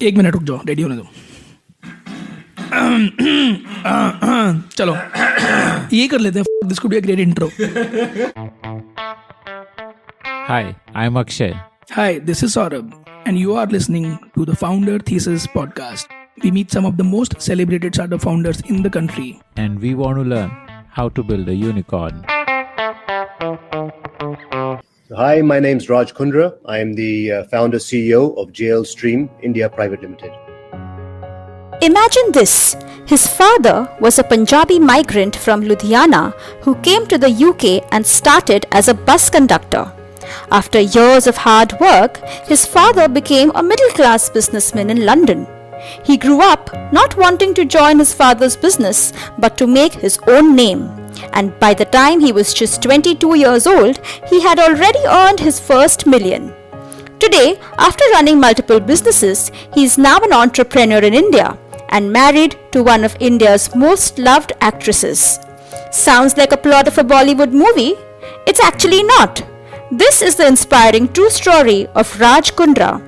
एक मिनट रुक जाओ, रेडी होने दो. चलो ये कर लेते हैं. This could be a great intro. Hi, I'm Akshay. Hi, this is Saurabh, and you are listening to the Founder Thesis podcast. We meet some of the most celebrated startup founders in the country. And we want to learn how to build a unicorn. Hi, my name is Raj Kundra. I am the founder CEO of JL Stream India Private Limited. Imagine this. His father was a Punjabi migrant from Ludhiana who came to the UK and started as a bus conductor. After years of hard work, his father became a middle-class businessman in London. He grew up not wanting to join his father's business but to make his own name. And by the time he was just 22 years old, he had already earned his first million. Today, after running multiple businesses, he is now an entrepreneur in India and married to one of India's most loved actresses. Sounds like a plot of a Bollywood movie? It's actually not. This is the inspiring true story of Raj Kundra,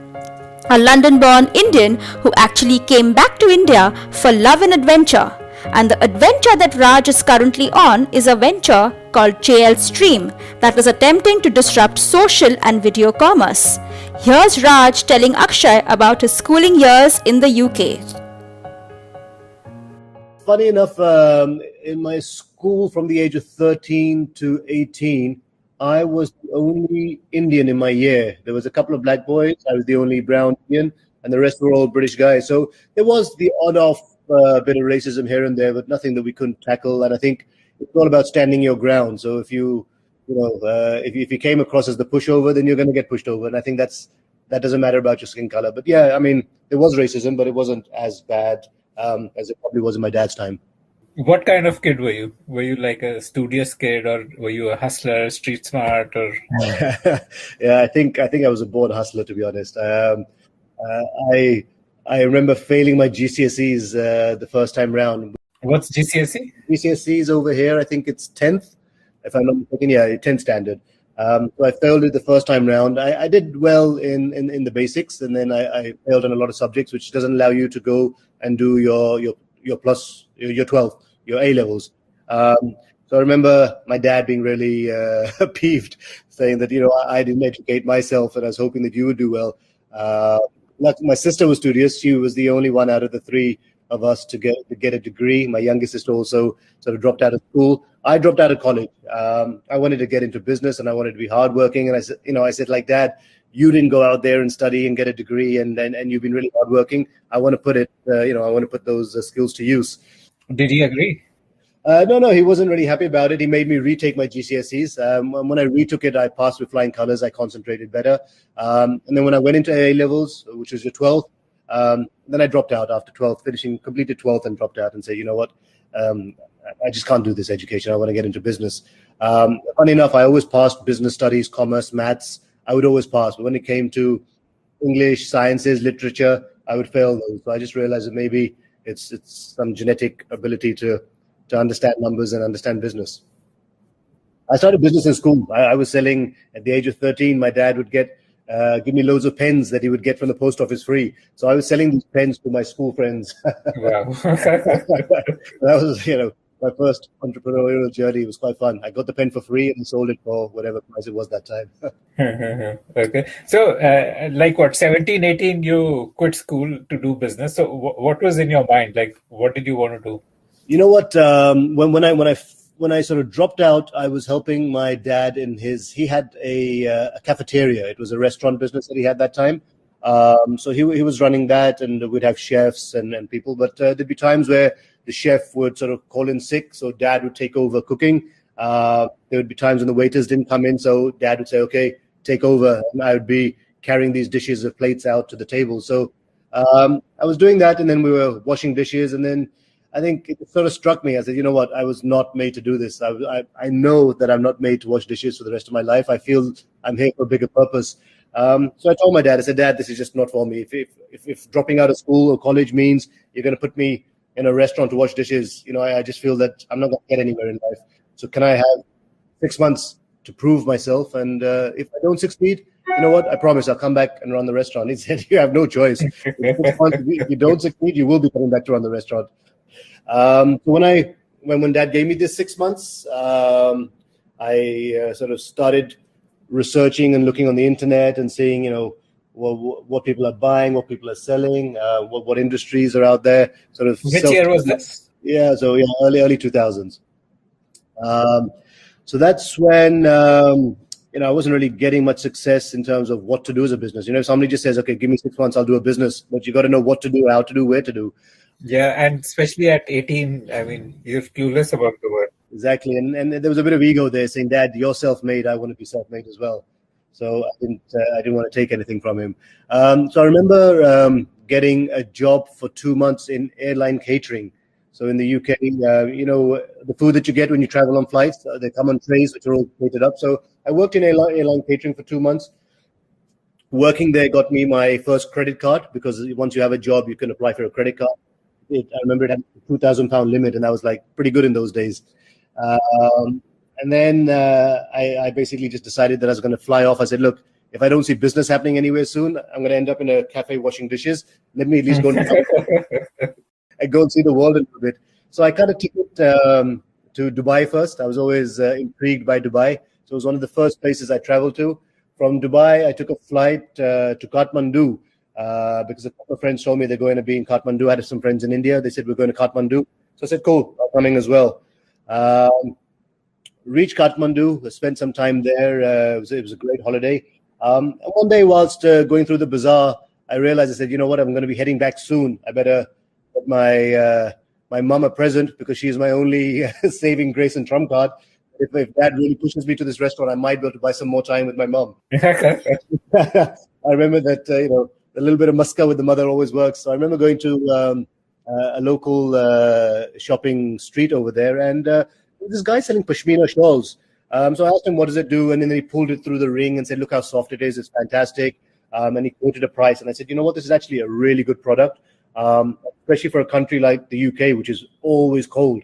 a London-born Indian who actually came back to India for love and adventure. And the adventure that Raj is currently on is a venture called JL Stream that was attempting to disrupt social and video commerce. Here's Raj telling Akshay about his schooling years in the UK. Funny enough, in my school from the age of 13 to 18, I was the only Indian in my year. There was a couple of black boys. I was the only brown Indian, and the rest were all British guys. So there was the odd-off bit of racism here and there, but nothing that we couldn't tackle. And I think it's all about standing your ground. So if if you came across as the pushover, then you're going to get pushed over. And I think that doesn't matter about your skin color. But yeah, I mean, there was racism, but it wasn't as bad as it probably was in my dad's time. What kind of kid were you? Were you like a studious kid, or were you a hustler, street smart, or? Yeah, I think I was a born hustler, to be honest. I remember failing my GCSEs the first time round. What's GCSE? GCSEs over here, I think it's 10th, if I'm not mistaken. Yeah, 10th standard. So I failed it the first time round. I did well in the basics, and then I failed on a lot of subjects, which doesn't allow you to go and do your plus, your 12th, your A levels. So I remember my dad being really peeved, saying that, I didn't educate myself and I was hoping that you would do well. My sister was studious. She was the only one out of the three of us to get a degree. My youngest sister also sort of dropped out of school. I dropped out of college. I wanted to get into business and I wanted to be hardworking. And I said, like, Dad, you didn't go out there and study and get a degree, and you've been really hardworking. I want to put it, I want to put those skills to use. Did he agree? No, he wasn't really happy about it. He made me retake my GCSEs. When I retook it, I passed with flying colors. I concentrated better. And then when I went into A levels, which was your 12th, then I dropped out after 12th, completed 12th and dropped out and said, you know what, I just can't do this education. I want to get into business. Funny enough, I always passed business studies, commerce, maths. I would always pass. But when it came to English, sciences, literature, I would fail those. So I just realized that maybe it's some genetic ability to understand numbers and understand business. I started business in school. I was selling at the age of 13. My dad would give me loads of pens that he would get from the post office free. So I was selling these pens to my school friends. Wow. That was, my first entrepreneurial journey. It was quite fun. I got the pen for free and sold it for whatever price it was that time. Okay. So like what, 17, 18, you quit school to do business. So what was in your mind? Like, what did you want to do? You know what? When I sort of dropped out, I was helping my dad he had a cafeteria. It was a restaurant business that he had that time. So he was running that, and we'd have chefs and people. But there'd be times where the chef would sort of call in sick, so dad would take over cooking. There would be times when the waiters didn't come in, so dad would say, okay, take over. And I would be carrying these dishes of plates out to the table. So I was doing that, and then we were washing dishes, and then I think it sort of struck me. I said, you know what? I was not made to do this. I know that I'm not made to wash dishes for the rest of my life. I feel I'm here for a bigger purpose. So I told my dad, I said, Dad, this is just not for me. If dropping out of school or college means you're going to put me in a restaurant to wash dishes, I just feel that I'm not going to get anywhere in life. So can I have 6 months to prove myself? And if I don't succeed, you know what? I promise I'll come back and run the restaurant. He said, you have no choice. If you don't succeed, you will be coming back to run the restaurant. So when Dad gave me this 6 months, I sort of started researching and looking on the internet and seeing, what people are buying, what people are selling, what industries are out there. Sort of. Which year was this? Yeah, so early 2000s. So that's when I wasn't really getting much success in terms of what to do as a business. If somebody just says, "Okay, give me 6 months, I'll do a business," but you got to know what to do, how to do, where to do. Yeah, and especially at 18, I mean, you're clueless about the word. Exactly, and there was a bit of ego there, saying, "Dad, you're self-made. I want to be self-made as well." So I didn't want to take anything from him. So I remember getting a job for 2 months in airline catering. So in the UK, the food that you get when you travel on flights, they come on trays which are all plated up. So I worked in airline catering for 2 months. Working there got me my first credit card, because once you have a job, you can apply for a credit card. I remember it had a £2,000 limit, and that was like pretty good in those days. And then I basically just decided that I was going to fly off. I said, look, if I don't see business happening anywhere soon, I'm going to end up in a cafe washing dishes. Let me at least go and go and see the world a little bit. So I cut a ticket to Dubai first. I was always intrigued by Dubai. So it was one of the first places I traveled to. From Dubai, I took a flight to Kathmandu because a couple of friends told me they're going to be in Kathmandu. I had some friends in India. They said, we're going to Kathmandu. So I said, cool, I'm coming as well. Reached Kathmandu, spent some time there. It was a great holiday. And one day, whilst going through the bazaar, I realized, I said, you know what, I'm going to be heading back soon. I better get my mum a present, because she's my only saving grace and trump card. If Dad really pushes me to this restaurant, I might be able to buy some more time with my mum. I remember that, a little bit of muska with the mother always works. So I remember going to a local shopping street over there, and this guy selling Pashmina shawls. So I asked him, what does it do? And then he pulled it through the ring and said, look how soft it is. It's fantastic. And he quoted a price. And I said, you know what? This is actually a really good product, especially for a country like the UK, which is always cold.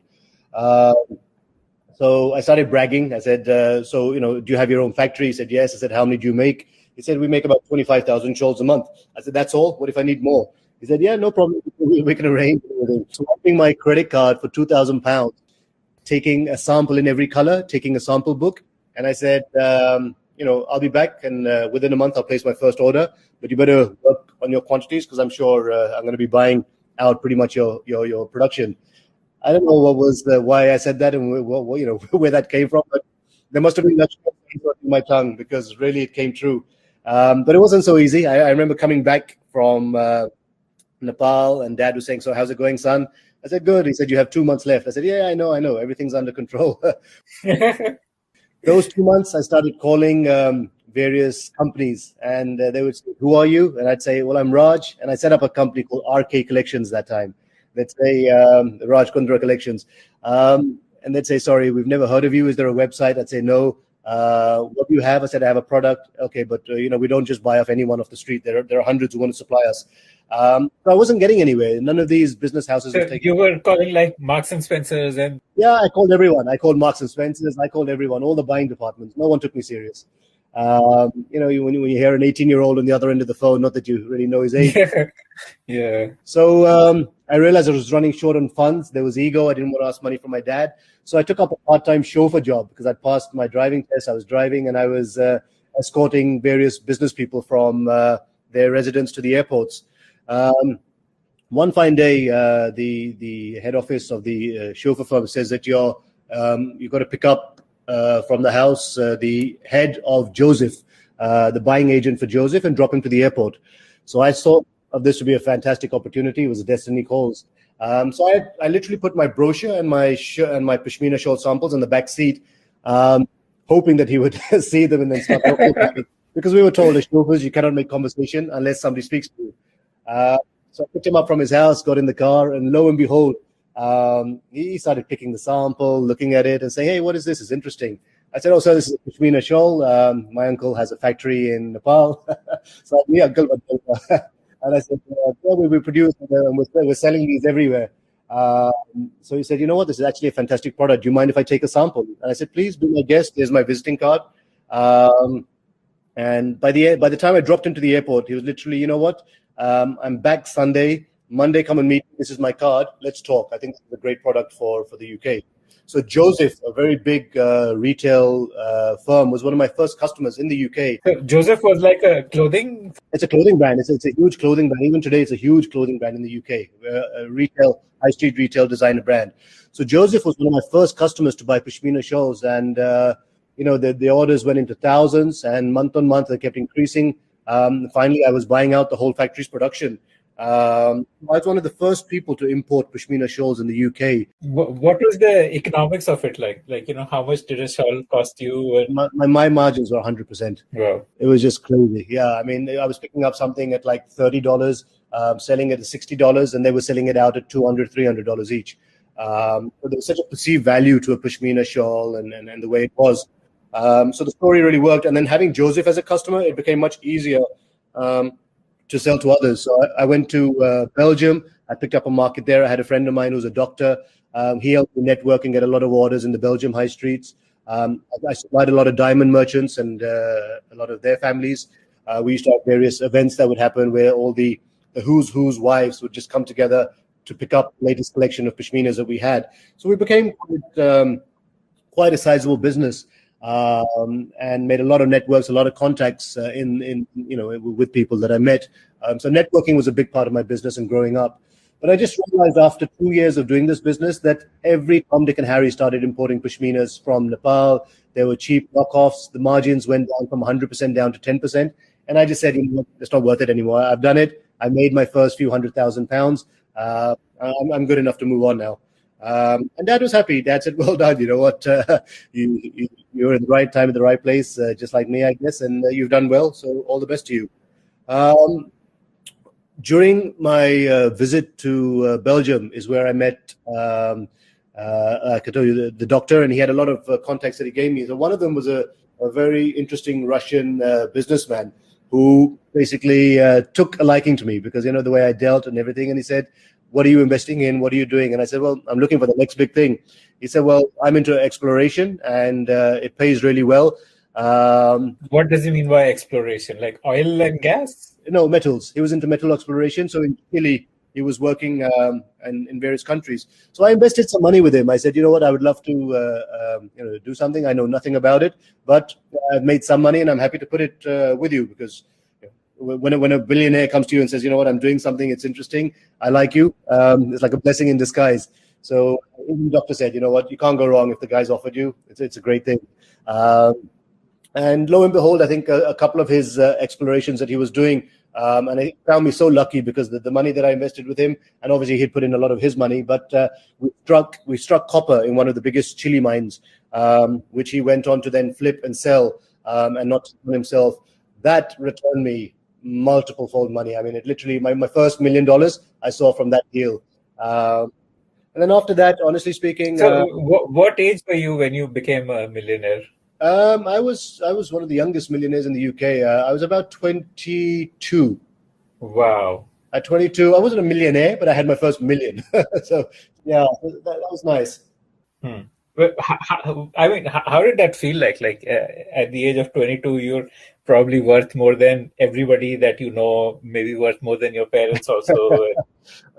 So I started bragging. I said, do you have your own factory? He said, yes. I said, how many do you make? He said, we make about 25,000 shawls a month. I said, that's all? What if I need more? He said, yeah, no problem. We can arrange everything. Swapping my credit card for £2,000, taking a sample in every color, taking a sample book. And I said, I'll be back, and within a month, I'll place my first order. But you better work on your quantities, because I'm sure I'm going to be buying out pretty much your production. I don't know why I said that and where that came from, but there must have been that in my tongue, because really it came true. But it wasn't so easy. I remember coming back from Nepal, and Dad was saying, so how's it going, son? I said, good. He said, you have 2 months left. I said, yeah, I know. Everything's under control. Those 2 months, I started calling various companies, and they would say, who are you? And I'd say, well, I'm Raj. And I set up a company called RK Collections that time. Let's say Raj Kundra Collections. And they'd say, sorry, we've never heard of you. Is there a website? I'd say, no. What do you have? I said, I have a product. Okay, but we don't just buy off anyone off the street. There are hundreds who want to supply us. So I wasn't getting anywhere. None of these business houses were taking. You were calling like Marks and Spencers and. Yeah, I called everyone. I called Marks and Spencers. I called everyone, all the buying departments. No one took me serious. When you hear an 18-year-old on the other end of the phone, not that you really know his age. Yeah. So I realized I was running short on funds. There was ego. I didn't want to ask money from my dad. So I took up a part-time chauffeur job, because I'd passed my driving test. I was driving, and I was escorting various business people from their residence to the airports. One fine day, the head office of the chauffeur firm says that you've got to pick up from the house the head of Joseph, the buying agent for Joseph, and drop him to the airport. So I thought of this to be a fantastic opportunity. It was a destiny calls. So I literally put my brochure and my Pashmina shawl samples in the back seat, hoping that he would see them and then start talking about it. Because we were told as chauffeurs, you cannot make conversation unless somebody speaks to you. So I picked him up from his house, got in the car, and lo and behold, he started picking the sample, looking at it and saying, hey, what is this? It's interesting. I said, oh, sir, this is a Pashmina shawl. My uncle has a factory in Nepal. So me, uncle. And I said, we produce and we're selling these everywhere. So he said, you know what? This is actually a fantastic product. Do you mind if I take a sample? And I said, please be my guest. Here's my visiting card. And by the time I dropped into the airport, he was literally, you know what? I'm back Sunday. Monday, come and meet. This is my card. Let's talk. I think it's a great product for the UK. So Joseph, a very big retail firm, was one of my first customers in the UK. So Joseph was like a clothing. It's a clothing brand. It's a huge clothing brand. Even today, it's a huge clothing brand in the UK. A retail, high street retail designer brand. So Joseph was one of my first customers to buy Pashmina shawls, and the orders went into thousands, and month on month they kept increasing. Finally, I was buying out the whole factory's production. I was one of the first people to import Pashmina shawls in the UK. What was the economics of it like? Like, how much did a shawl cost you? My margins were 100%. Wow. It was just crazy. Yeah, I mean, I was picking up something at like $30, selling it at $60, and they were selling it out at $200, $300 each. So there was such a perceived value to a Pashmina shawl and the way it was. So the story really worked. And then having Joseph as a customer, it became much easier to sell to others. So I went to Belgium. I picked up a market there. I had a friend of mine who's a doctor. He helped me network and get a lot of orders in the Belgium high streets. I supplied a lot of diamond merchants and a lot of their families. We used to have various events that would happen where all the who's wives would just come together to pick up the latest collection of Pashminas that we had. So we became quite a sizable business. And made a lot of networks, a lot of contacts with people that I met. So networking was a big part of my business and growing up. But I just realized after 2 years of doing this business that every Tom, Dick, and Harry started importing Pashminas from Nepal. There were cheap knockoffs. The margins went down from 100% down to 10%. And I just said, it's not worth it anymore. I've done it. I made my first few £100,000. I'm good enough to move on now. And Dad was happy. Dad said, well done. You know what? You're at the right time at the right place, just like me, I guess. And you've done well. So all the best to you. During my visit to Belgium is where I met, I could tell you, the doctor, and he had a lot of contacts that he gave me. So one of them was a very interesting Russian businessman who basically took a liking to me because, the way I dealt and everything. And he said, what are you investing in? What are you doing? And I said, well, I'm looking for the next big thing. He said, well, I'm into exploration and it pays really well. What does he mean by exploration? Like oil and gas? No, metals. He was into metal exploration. So in Chile, he was working in various countries. So I invested some money with him. I said, you know what, I would love to do something. I know nothing about it, but I've made some money and I'm happy to put it with you because when a billionaire comes to you and says, you know what, I'm doing something, it's interesting, I like you, it's like a blessing in disguise. So even the doctor said, you know what, you can't go wrong if the guy's offered you. It's a great thing. And lo and behold, I think a couple of his explorations that he was doing, and he found me so lucky because the money that I invested with him, and obviously he'd put in a lot of his money, but we struck copper in one of the biggest Chile mines, which he went on to then flip and sell, and not on himself. That returned me multiple fold money. I mean, it literally, my first $1 million I saw from that deal. And then after that, honestly speaking... So what age were you when you became a millionaire? I was one of the youngest millionaires in the UK. I was about 22. Wow. At 22, I wasn't a millionaire, but I had my first million. So yeah, that was nice. Well, how did that feel like? Like at the age of 22, you're probably worth more than everybody that you know, maybe worth more than your parents also.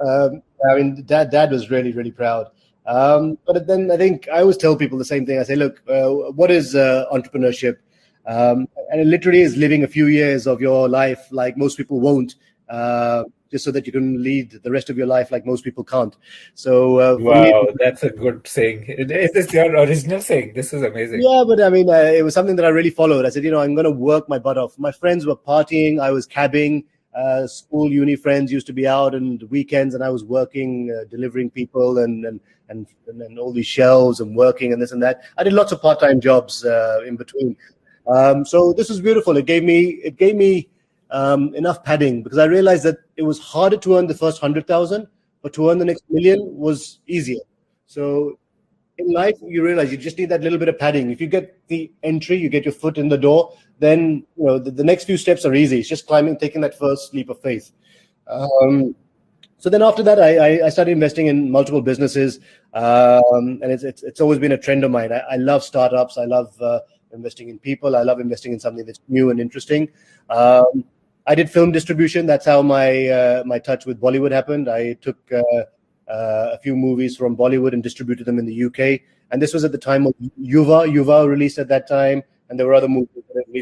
I mean, Dad was really, really proud. But then I think I always tell people the same thing. I say, look, what is entrepreneurship? And it literally is living a few years of your life like most people won't, just so that you can lead the rest of your life like most people can't. So wow, that's a good saying. Is this your original saying? This is amazing. Yeah, but I mean, it was something that I really followed. I said, I'm going to work my butt off. My friends were partying. I was cabbing. School, uni friends used to be out on the weekends, and I was working, delivering people and all these shelves and working and this and that. I did lots of part-time jobs in between. So this was beautiful. It gave me enough padding because I realized that it was harder to earn the first 100,000, but to earn the next million was easier. So in life, you realize you just need that little bit of padding. If you get the entry, you get your foot in the door, then the next few steps are easy. It's just taking that first leap of faith. So then after that, I started investing in multiple businesses, and it's always been a trend of mine. I love startups. I love investing in people. I love investing in something that's new and interesting. I did film distribution. That's how my touch with Bollywood happened. I took a few movies from Bollywood and distributed them in the UK. And this was at the time of Yuva released at that time, and there were other movies.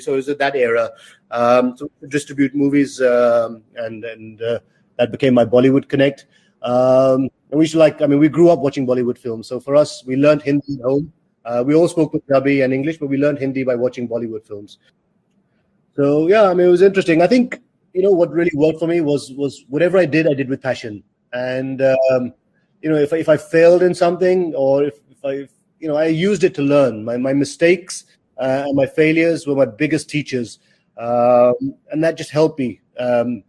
So it was at that era. So to distribute movies, and that became my Bollywood connect. And we grew up watching Bollywood films. So for us, we learned Hindi at home. We all spoke Punjabi and English, but we learned Hindi by watching Bollywood films. So yeah, it was interesting. I think, what really worked for me was whatever I did with passion. And if I failed in something, or if I used it to learn. My mistakes and my failures were my biggest teachers, and that just helped me. And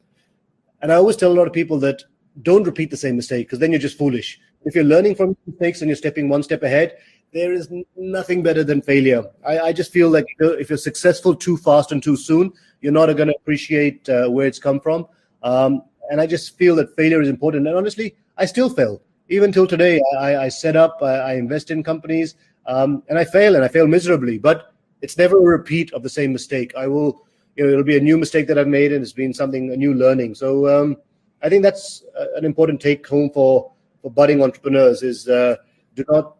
I always tell a lot of people that don't repeat the same mistake, because then you're just foolish. If you're learning from mistakes and you're stepping one step ahead, there is nothing better than failure. I just feel like if you're successful too fast and too soon, you're not going to appreciate where it's come from. And I just feel that failure is important. And honestly, I still fail. Even till today, I set up, I invest in companies, and I fail miserably. But it's never a repeat of the same mistake. It'll be a new mistake that I've made, and it's been a new learning. So I think that's an important take home for budding entrepreneurs is do not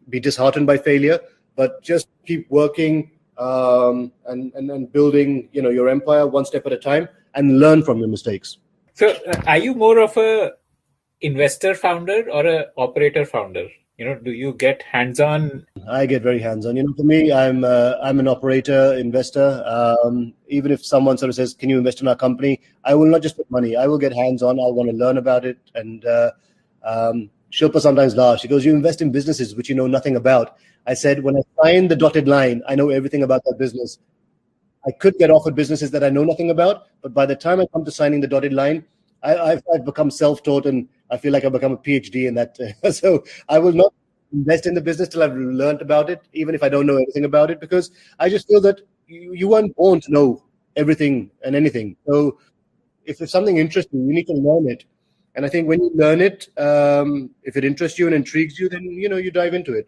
be disheartened by failure, but just keep working and building your empire one step at a time, and learn from your mistakes. So are you more of a investor founder or a operator founder? Do you get hands-on? I get very hands-on. For me, I'm an operator, investor. Even if someone sort of says, "Can you invest in our company?" I will not just put money. I will get hands-on. I want to learn about it. And Shilpa sometimes laughs. She goes, "You invest in businesses which you know nothing about." I said, "When I sign the dotted line, I know everything about that business." I could get offered businesses that I know nothing about, but by the time I come to signing the dotted line, I've become self-taught, and I feel like I've become a PhD in that. So I will not invest in the business till I've learned about it, even if I don't know anything about it, because I just feel that you weren't born to know everything and anything. So if something interests you, you need to learn it. And I think when you learn it, if it interests you and intrigues you, then you dive into it.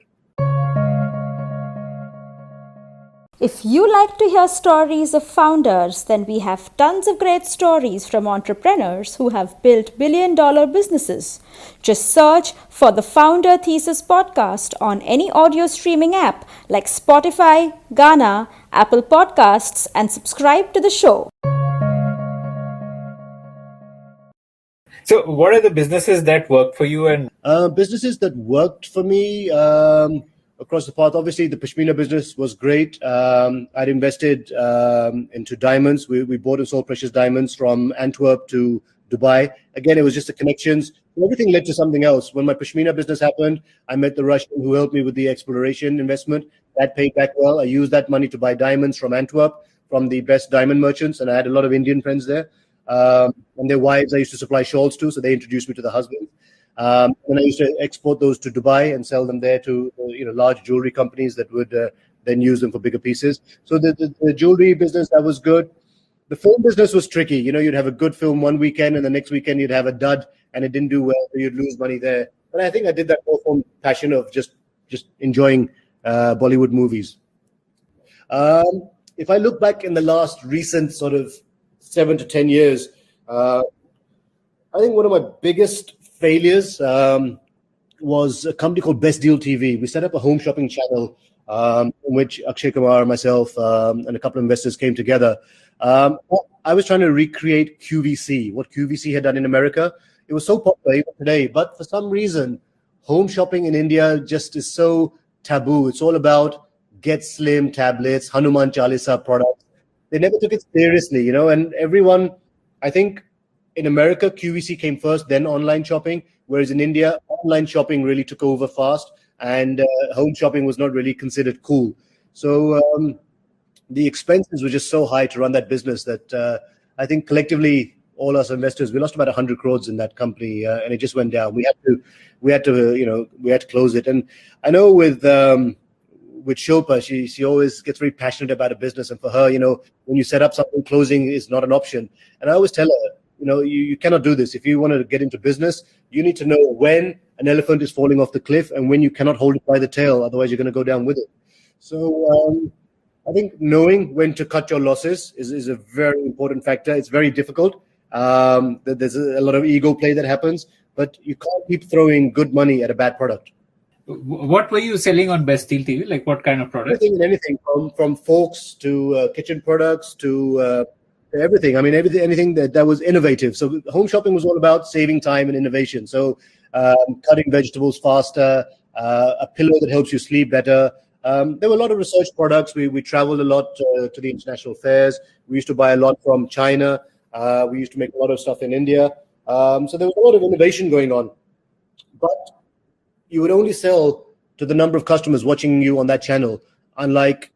If you like to hear stories of founders, then we have tons of great stories from entrepreneurs who have built billion-dollar businesses. Just search for the Founder Thesis podcast on any audio streaming app like Spotify, Gaana, Apple Podcasts, and subscribe to the show. So what are the businesses that work for you? And businesses that worked for me across the path, obviously the Pashmina business was great. I'd invested into diamonds. We bought and sold precious diamonds from Antwerp to Dubai. Again, it was just the connections. Everything led to something else. When my Pashmina business happened, I met the Russian who helped me with the exploration investment. That paid back well. I used that money to buy diamonds from Antwerp, from the best diamond merchants, and I had a lot of Indian friends there. And their wives I used to supply shawls to, so they introduced me to the husband. And I used to export those to Dubai and sell them there to large jewelry companies that would then use them for bigger pieces. So the jewelry business, that was good. The film business was tricky. You'd have a good film one weekend, and the next weekend you'd have a dud, and it didn't do well, so you'd lose money there. But I think I did that more from passion of just enjoying Bollywood movies. If I look back in the last recent sort of 7 to 10 years, I think one of my biggest failures was a company called Best Deal TV. We set up a home shopping channel in which Akshay Kumar, myself, and a couple of investors came together. I was trying to recreate QVC, what QVC had done in America. It was so popular even today, but for some reason, home shopping in India just is so taboo. It's all about Get Slim tablets, Hanuman Chalisa products. They never took it seriously, and everyone, I think, in America, QVC came first, then online shopping, whereas in India, online shopping really took over fast, and home shopping was not really considered cool. So the expenses were just so high to run that business that I think collectively, all us investors, we lost about 100 crores in that company, and it just went down. We had to close it. And I know with Shilpa, she always gets very passionate about a business, and for her, when you set up something, closing is not an option. And I always tell her, you cannot do this. If you want to get into business, you need to know when an elephant is falling off the cliff and when you cannot hold it by the tail, otherwise you're going to go down with it. So I think knowing when to cut your losses is a very important factor. It's very difficult. There's a lot of ego play that happens, but you can't keep throwing good money at a bad product. What were you selling on Best Deal TV? Like what kind of products? Everything and anything from forks to kitchen products to everything. I mean, anything that was innovative. So home shopping was all about saving time and innovation. So cutting vegetables faster, a pillow that helps you sleep better. There were a lot of research products. We traveled a lot to the international fairs. We used to buy a lot from China. We used to make a lot of stuff in India. So there was a lot of innovation going on. But you would only sell to the number of customers watching you on that channel, unlike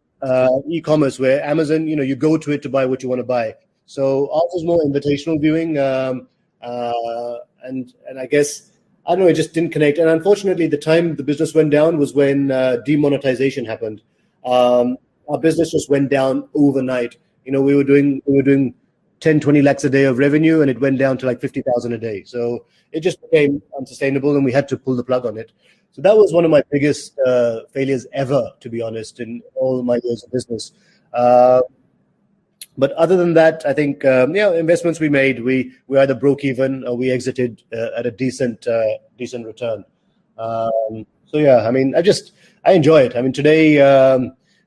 e-commerce where Amazon, you go to it to buy what you want to buy. So ours was more invitational viewing, and I guess, I don't know, it just didn't connect. And unfortunately, the time the business went down was when demonetization happened. Our business just went down overnight. We were doing 10, 20 lakhs a day of revenue, and it went down to like 50,000 a day. So it just became unsustainable, and we had to pull the plug on it. So that was one of my biggest failures ever, to be honest, in all my years of business. But other than that, I think investments we made, we either broke even or we exited at a decent return. So yeah, I mean, I enjoy it. I mean, today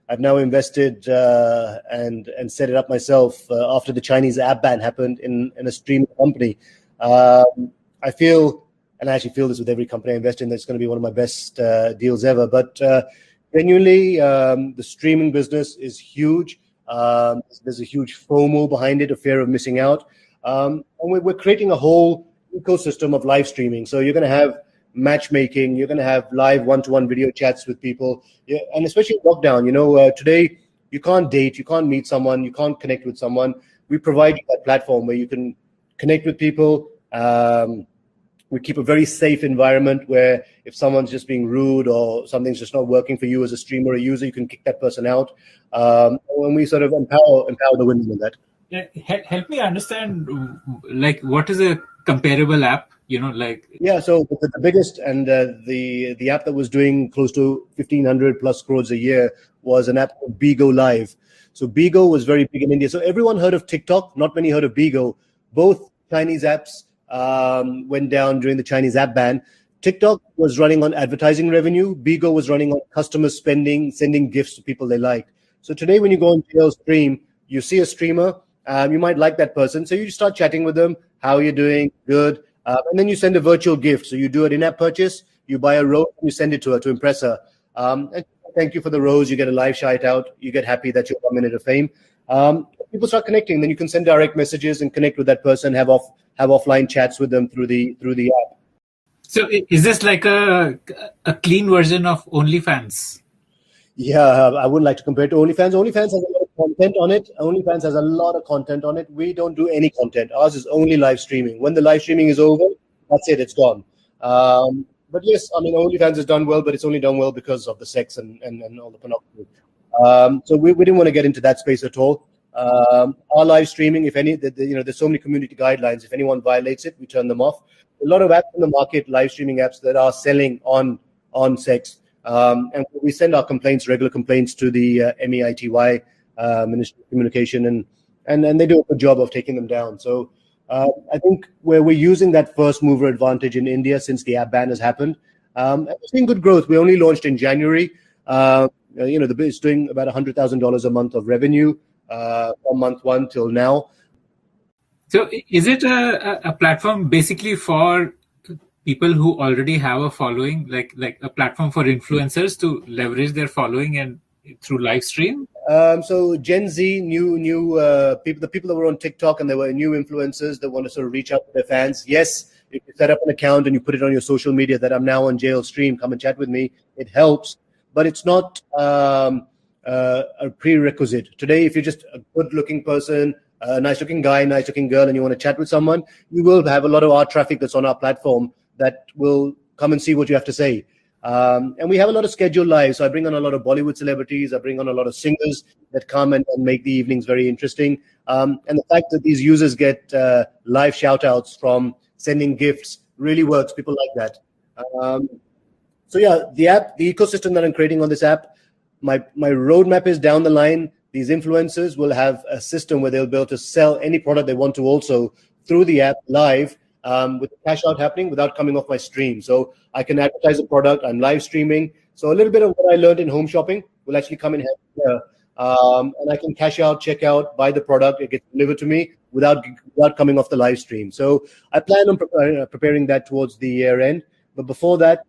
I've now invested and set it up myself after the Chinese app ban happened in a streaming company. I feel, and I actually feel this with every company I invest in, that's going to be one of my best deals ever. But genuinely, the streaming business is huge. There's a huge FOMO behind it, a fear of missing out. And we're creating a whole ecosystem of live streaming. So you're going to have matchmaking, you're going to have live one-to-one video chats with people. Yeah, and especially lockdown, today you can't date, you can't meet someone, you can't connect with someone. We provide you that platform where you can connect with people. We keep a very safe environment where if someone's just being rude or something's just not working for you as a streamer or a user, you can kick that person out. And we sort of empower the women with that. Yeah, help me understand, like, what is a comparable app? Yeah, so the biggest and the app that was doing close to 1,500 plus crores a year was an app called Bigo Live. So Bigo was very big in India. So everyone heard of TikTok, not many heard of Bigo. Both Chinese apps went down during the Chinese app ban. TikTok was running on advertising revenue. Bigo was running on customer spending, sending gifts to people they liked. So today when you go on JL Stream, you see a streamer, you might like that person. So you start chatting with them. How are you doing? Good. And then you send a virtual gift. So you do an in-app purchase, you buy a rose, you send it to her to impress her. And thank you for the rose. You get a live shout out. You get happy that you're 1 minute of fame. People start connecting. Then you can send direct messages and connect with that person, have offline chats with them through the app. So is this like a clean version of OnlyFans? Yeah, I wouldn't like to compare it to OnlyFans. OnlyFans has a lot of content on it. We don't do any content. Ours is only live streaming. When the live streaming is over, that's it. It's gone. But yes, I mean, OnlyFans has done well, but it's only done well because of the sex and all the pornography. So we didn't want to get into that space at all. Our live streaming, if any, there's so many community guidelines. If anyone violates it, we turn them off. A lot of apps in the market, live streaming apps that are selling on sex. And we send our regular complaints to the MEITY, Ministry of Communication, and they do a good job of taking them down. So I think where we're using that first mover advantage in India since the app ban has happened, and we're seeing good growth. We only launched in January. It's doing about $100,000 a month of revenue from month one till now. So is it a platform basically for people who already have a following, like a platform for influencers to leverage their following and through live stream? So Gen Z, new people, the people that were on TikTok and they were new influencers that want to sort of reach out to their fans. Yes, if you set up an account and you put it on your social media that I'm now on JL Stream, come and chat with me. It helps, but it's not a prerequisite. Today, if you're just a good-looking person, a nice-looking guy, nice-looking girl, and you want to chat with someone, you will have a lot of our traffic that's on our platform that will come and see what you have to say. And we have a lot of scheduled lives. So I bring on a lot of Bollywood celebrities. I bring on a lot of singers that come and make the evenings very interesting. And the fact that these users get live shout-outs from sending gifts really works. People like that. So yeah, the ecosystem that I'm creating on this app, my roadmap is down the line. These influencers will have a system where they'll be able to sell any product they want to also through the app live, with the cash out happening without coming off my stream. So I can advertise the product. I'm live streaming. So a little bit of what I learned in home shopping will actually come in handy here. And I can cash out, check out, buy the product. It gets delivered to me without coming off the live stream. So I plan on preparing that towards the year end. But before that,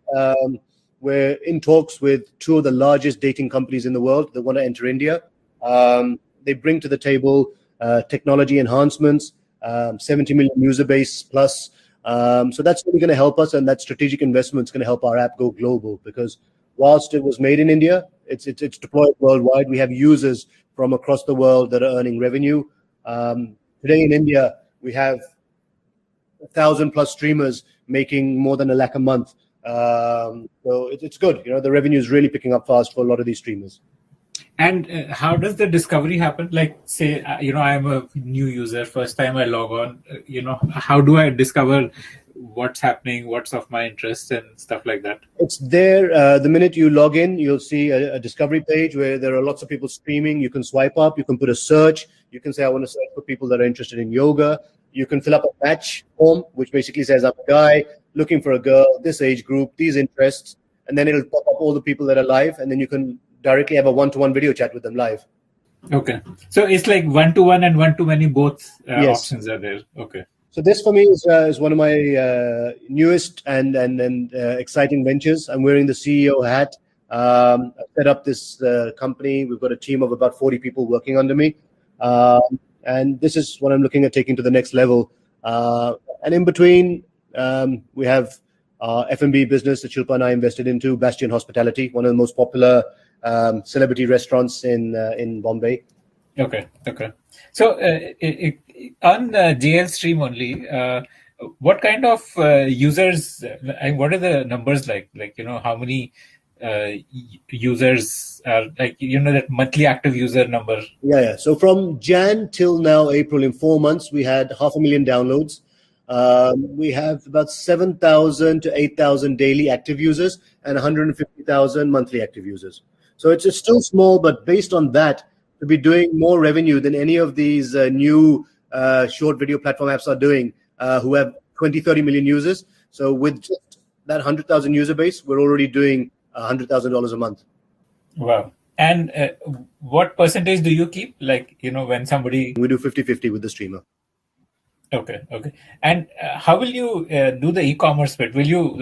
we're in talks with two of the largest dating companies in the world that want to enter India. They bring to the table technology enhancements, 70 million user base plus. So that's really going to help us, and that strategic investment is going to help our app go global, because whilst it was made in India, it's deployed worldwide. We have users from across the world that are earning revenue. Today in India, we have 1,000 plus streamers making more than 1 lakh a month. So it's good. The revenue is really picking up fast for a lot of these streamers. And how does the discovery happen? Like, say, I'm a new user, first time I log on, how do I discover what's happening, what's of my interest and stuff like that? It's there. The minute you log in, you'll see a discovery page where there are lots of people streaming. You can swipe up, you can put a search. You can say, I want to search for people that are interested in yoga. You can fill up a match form, which basically says, I'm a guy looking for a girl, this age group, these interests. And then it'll pop up all the people that are live, and then you can directly have a one-to-one video chat with them live. Okay. So it's like one-to-one and one-to-many, both Yes. options are there. Okay. So this for me is one of my newest and exciting ventures. I'm wearing the CEO hat. I set up this company. We've got a team of about 40 people working under me. And this is what I'm looking at taking to the next level. And in between, we have F&B business that Shilpa and I invested into, Bastion Hospitality, one of the most popular celebrity restaurants in Bombay. Okay. So on JL Stream only, what kind of users, and what are the numbers like? Like, how many users are, like, that monthly active user number? Yeah. So from Jan till now, April, in 4 months, we had 500,000 downloads. We have about 7,000 to 8,000 daily active users and 150,000 monthly active users. So it's still small, but based on that, to be doing more revenue than any of these new short video platform apps are doing, who have 20, 30 million users. So with just that 100,000 user base, we're already doing $100,000 a month. Wow. And what percentage do you keep? Like, when somebody... We do 50-50 with the streamer. Okay. And how will you do the e-commerce bit? Will you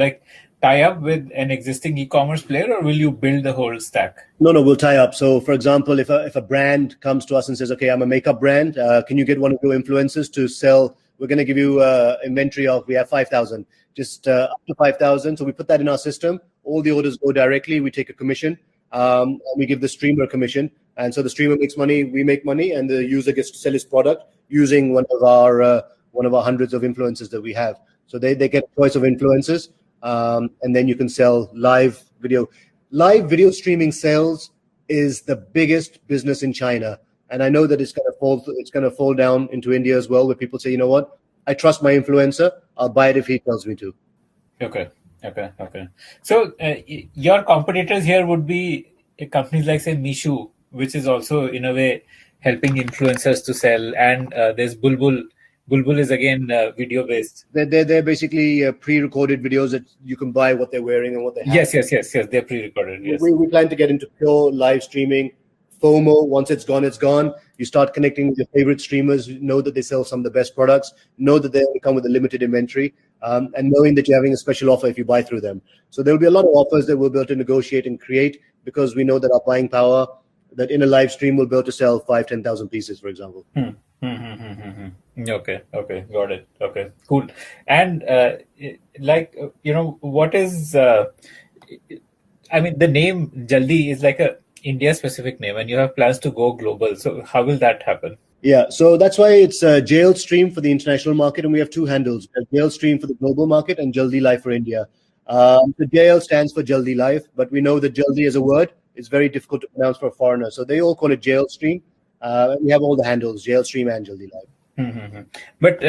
tie up with an existing e-commerce player, or will you build the whole stack? No, we'll tie up. So for example, if a brand comes to us and says, okay, I'm a makeup brand, can you get one of your influencers to sell? We're going to give you inventory of, we have 5,000, just up to 5,000. So we put that in our system. All the orders go directly. We take a commission, and we give the streamer a commission. And so the streamer makes money, we make money, and the user gets to sell his product using one of our hundreds of influencers that we have. So they get a choice of influencers, and then you can sell live video. Live video streaming sales is the biggest business in China. And I know that it's going to fall down into India as well, where people say, you know what, I trust my influencer, I'll buy it if he tells me to. Okay. So your competitors here would be companies like, say, Mishu, which is also in a way helping influencers to sell. And there's Bulbul. Bulbul is again video based. They're basically pre-recorded videos that you can buy what they're wearing and what they have. Yes. They're pre-recorded. Yes. We plan to get into pure live streaming. FOMO, once it's gone, it's gone. You start connecting with your favorite streamers, know that they sell some of the best products, know that they only come with a limited inventory, and knowing that you're having a special offer if you buy through them. So there'll be a lot of offers that we'll be able to negotiate and create, because we know that our buying power, that in a live stream we'll be able to sell 5,000-10,000 pieces, for example. Okay, got it. Okay, cool. And what is? I mean, the name Jaldi is like a India-specific name, and you have plans to go global. So how will that happen? Yeah, so that's why it's JL Stream for the international market, and we have two handles: JL Stream for the global market and Jaldi Life for India. The JL stands for Jaldi Life, but we know that Jaldi as a word is very difficult to pronounce for a foreigner, so they all call it JL Stream. We have all the handles: JL Stream and Jaldi Life. But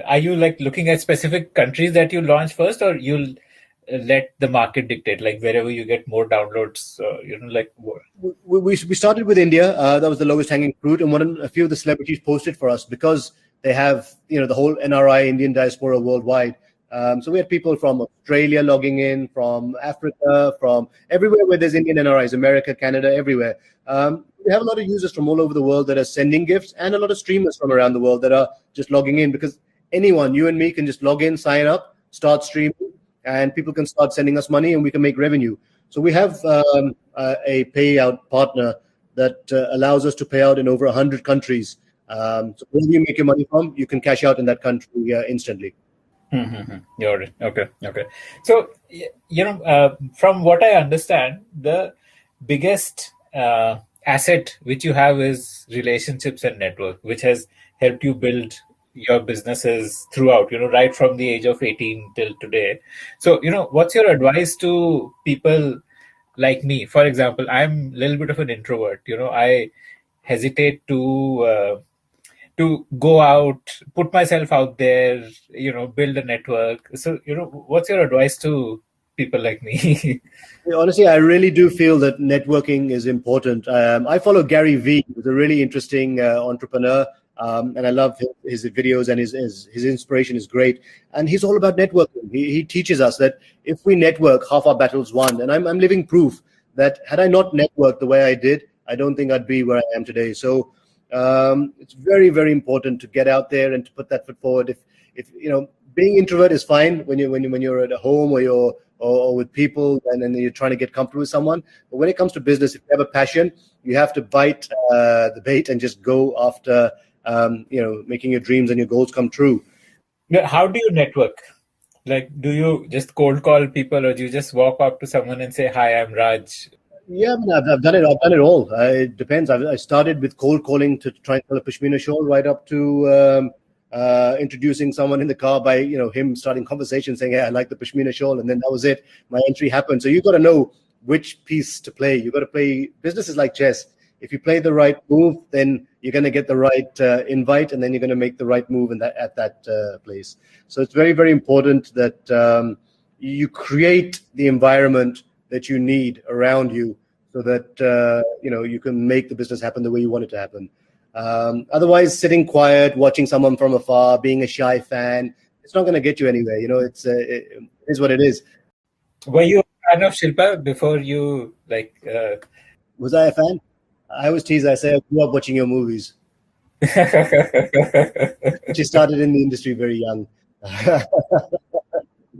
are you looking at specific countries that you launch first, or you'll let the market dictate, like wherever you get more downloads, like We started with India. That was the lowest hanging fruit, and a few of the celebrities posted for us because they have the whole NRI Indian diaspora worldwide. So we had people from Australia logging in, from Africa, from everywhere where there's Indian NRIs, America, Canada, everywhere. We have a lot of users from all over the world that are sending gifts, and a lot of streamers from around the world that are just logging in, because anyone, you and me, can just log in, sign up, start streaming, and people can start sending us money and we can make revenue. So we have a payout partner that allows us to pay out in over 100 countries. So wherever you make your money from, you can cash out in that country instantly. Got it. Okay. So, from what I understand, the biggest asset which you have is relationships and network, which has helped you build your businesses throughout, right from the age of 18 till today. So, what's your advice to people like me? For example, I'm a little bit of an introvert. I hesitate to go out, put myself out there, build a network. So, what's your advice to people like me? Honestly, I really do feel that networking is important. I follow Gary Vee, who's a really interesting entrepreneur. And I love his videos, and his inspiration is great. And he's all about networking. He teaches us that if we network, half our battle's won. And I'm living proof that had I not networked the way I did, I don't think I'd be where I am today. So it's very, very important to get out there and to put that foot forward. If being introvert is fine when you're at home or with people, and then you're trying to get comfortable with someone. But when it comes to business, if you have a passion, you have to bite the bait and just go after making your dreams and your goals come true. How do you network? Like, do you just cold call people, or do you just walk up to someone and say, "Hi, I'm Raj"? Yeah, I mean, I've done it. I've done it all. It depends. I started with cold calling to try and sell a Pashmina shawl, right up to introducing someone in the car by him starting conversation saying, "Hey, I like the Pashmina shawl," and then that was it. My entry happened. So you got to know which piece to play. You got to play. Business is like chess. If you play the right move, then you're going to get the right invite, and then you're going to make the right move at that place. So it's very, very important that you create the environment that you need around you, so that you can make the business happen the way you want it to happen. Otherwise, sitting quiet, watching someone from afar, being a shy fan, it's not going to get you anywhere. It is what it is. Were you a fan of Shilpa before you Was I a fan? I always tease. I say I grew up watching your movies. She started in the industry very young.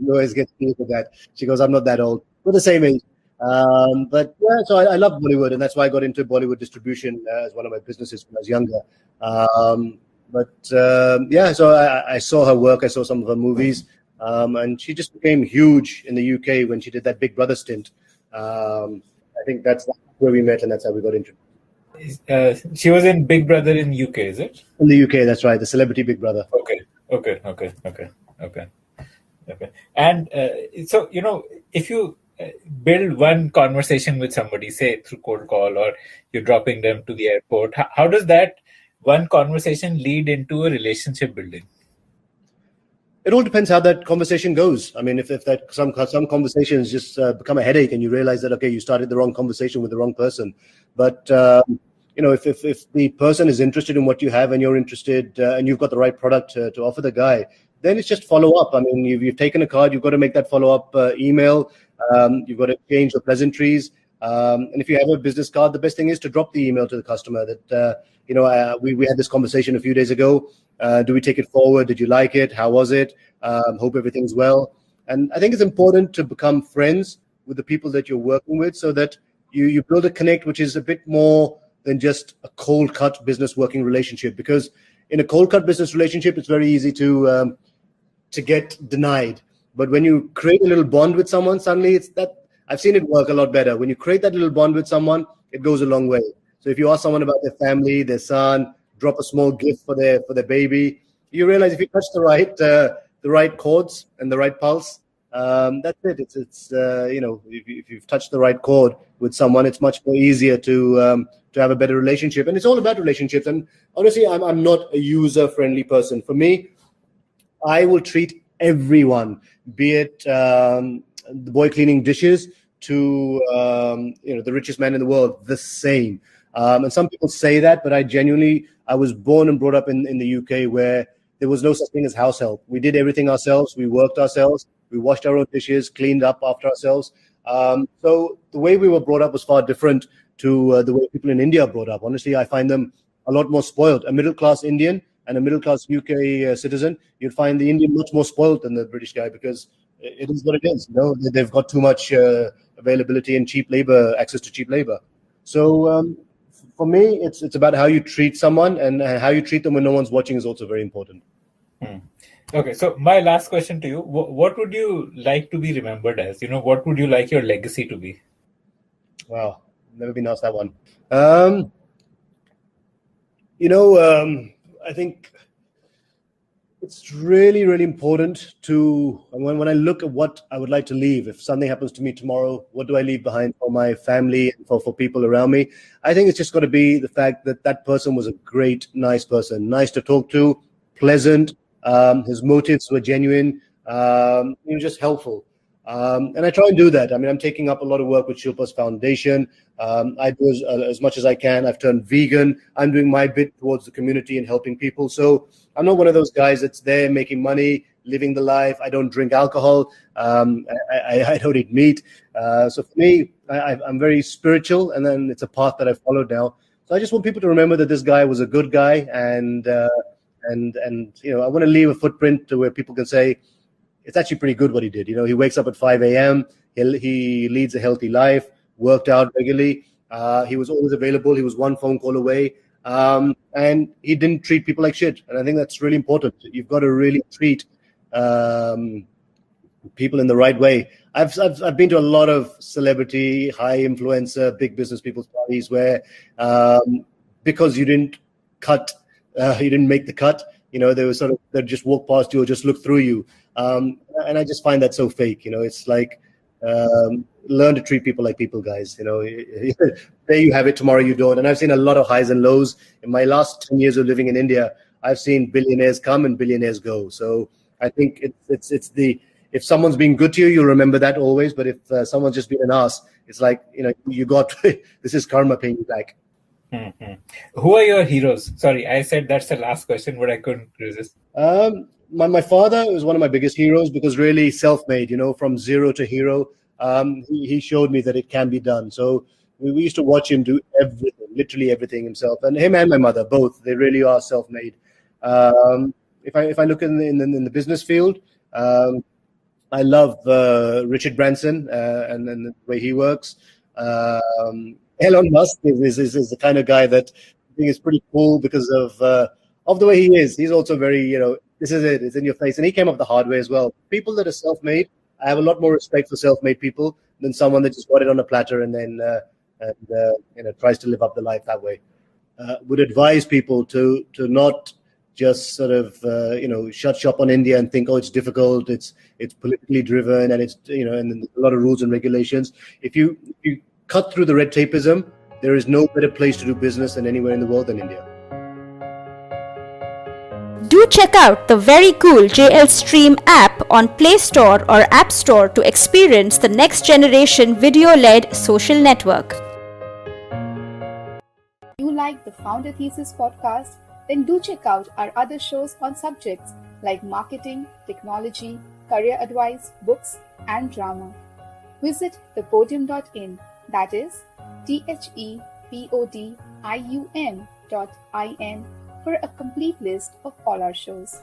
You always get teased for that. She goes, "I'm not that old. We're the same age." But yeah, so I love Bollywood, and that's why I got into Bollywood distribution as one of my businesses when I was younger. So I saw her work. I saw some of her movies, and she just became huge in the UK when she did that Big Brother stint. I think that's where we met, and that's how we got introduced. She was in Big Brother in UK, is it? In the UK, that's right, the Celebrity Big Brother. Okay. And so if you build one conversation with somebody, say through cold call, or you're dropping them to the airport, how does that one conversation lead into a relationship building? It all depends how that conversation goes. I mean, if that some conversations just become a headache, and you realize that, okay, you started the wrong conversation with the wrong person. But if the person is interested in what you have, and you're interested, and you've got the right product to offer the guy, then it's just follow up. I mean, you've taken a card, you've got to make that follow up email. You've got to change the pleasantries. And if you have a business card, the best thing is to drop the email to the customer that, we had this conversation a few days ago. Do we take it forward? Did you like it? How was it? Hope everything's well. And I think it's important to become friends with the people that you're working with, so that you build a connect, which is a bit more than just a cold cut business working relationship. Because in a cold cut business relationship, it's very easy to get denied. But when you create a little bond with someone, suddenly it's that I've seen it work a lot better. When you create that little bond with someone, it goes a long way. So if you ask someone about their family, their son, drop a small gift for their baby, you realize if you touch the right chords and the right pulse, that's it. It's if you've touched the right chord with someone, it's much more easier to have a better relationship. And it's all about relationships. And honestly, I'm not a user-friendly person. For me, I will treat everyone, be it the boy cleaning dishes to the richest man in the world, the same. And some people say that, but I was born and brought up in the UK, where there was no such thing as house help. We did everything ourselves. We worked ourselves. We washed our own dishes, cleaned up after ourselves. So the way we were brought up was far different to the way people in India are brought up. Honestly, I find them a lot more spoiled. A middle-class Indian and a middle-class UK citizen, you'd find the Indian much more spoiled than the British guy, because it is what it is. They've got too much availability and access to cheap labor. So for me, it's about how you treat someone, and how you treat them when no one's watching is also very important. Okay, so my last question to you: what would you like to be remembered as? What would you like your legacy to be? Wow, never been asked that one. I think it's really, really important to, when I look at what I would like to leave, if something happens to me tomorrow, what do I leave behind for my family and for people around me? I think it's just got to be the fact that that person was a great, nice person, nice to talk to, pleasant. His motives were genuine. He was just helpful. And I try and do that. I mean, I'm taking up a lot of work with Shilpa's foundation. I do as much as I can. I've turned vegan. I'm doing my bit towards the community and helping people. So I'm not one of those guys that's there making money, living the life. I don't drink alcohol. I don't eat meat. So for me, I'm very spiritual, and then it's a path that I've followed now. So I just want people to remember that this guy was a good guy, and I want to leave a footprint to where people can say, it's actually pretty good what he did. He wakes up at 5 a.m. He leads a healthy life, worked out regularly. He was always available. He was one phone call away. And he didn't treat people like shit. And I think that's really important. You've got to really treat people in the right way. I've been to a lot of celebrity, high influencer, big business people's parties where because you didn't make the cut, they'd just walk past you or just look through you. And I just find that so fake. It's like, learn to treat people like people, guys. There you have it, tomorrow you don't. And I've seen a lot of highs and lows. In my last 10 years of living in India, I've seen billionaires come and billionaires go. So I think if someone's been good to you, you'll remember that always. But if someone's just been an ass, it's like, you got, this is karma paying you back. Mm-hmm. Who are your heroes? Sorry, I said that's the last question, but I couldn't resist. My father was one of my biggest heroes, because really self-made, from zero to hero. He showed me that it can be done. So we used to watch him do everything, literally everything himself. And him and my mother, both, they really are self-made. If I look in the business field, I love Richard Branson and the way he works. Elon Musk is the kind of guy that I think is pretty cool because of the way he is. He's also very, this is it, it's in your face. And he came up the hard way as well. People that are self-made, I have a lot more respect for self-made people than someone that just got it on a platter and then tries to live up the life that way. Would advise people to not just sort of shut shop on India and think, oh, it's difficult, it's politically driven, and it's and a lot of rules and regulations. If you cut through the red tapeism, there is no better place to do business than anywhere in the world than India. Do check out the very cool JL Stream app on Play Store or App Store to experience the next generation video-led social network. If you like the Founder Thesis podcast, then do check out our other shows on subjects like marketing, technology, career advice, books, and drama. Visit thepodium.in, that is thepodium.in for a complete list of all our shows.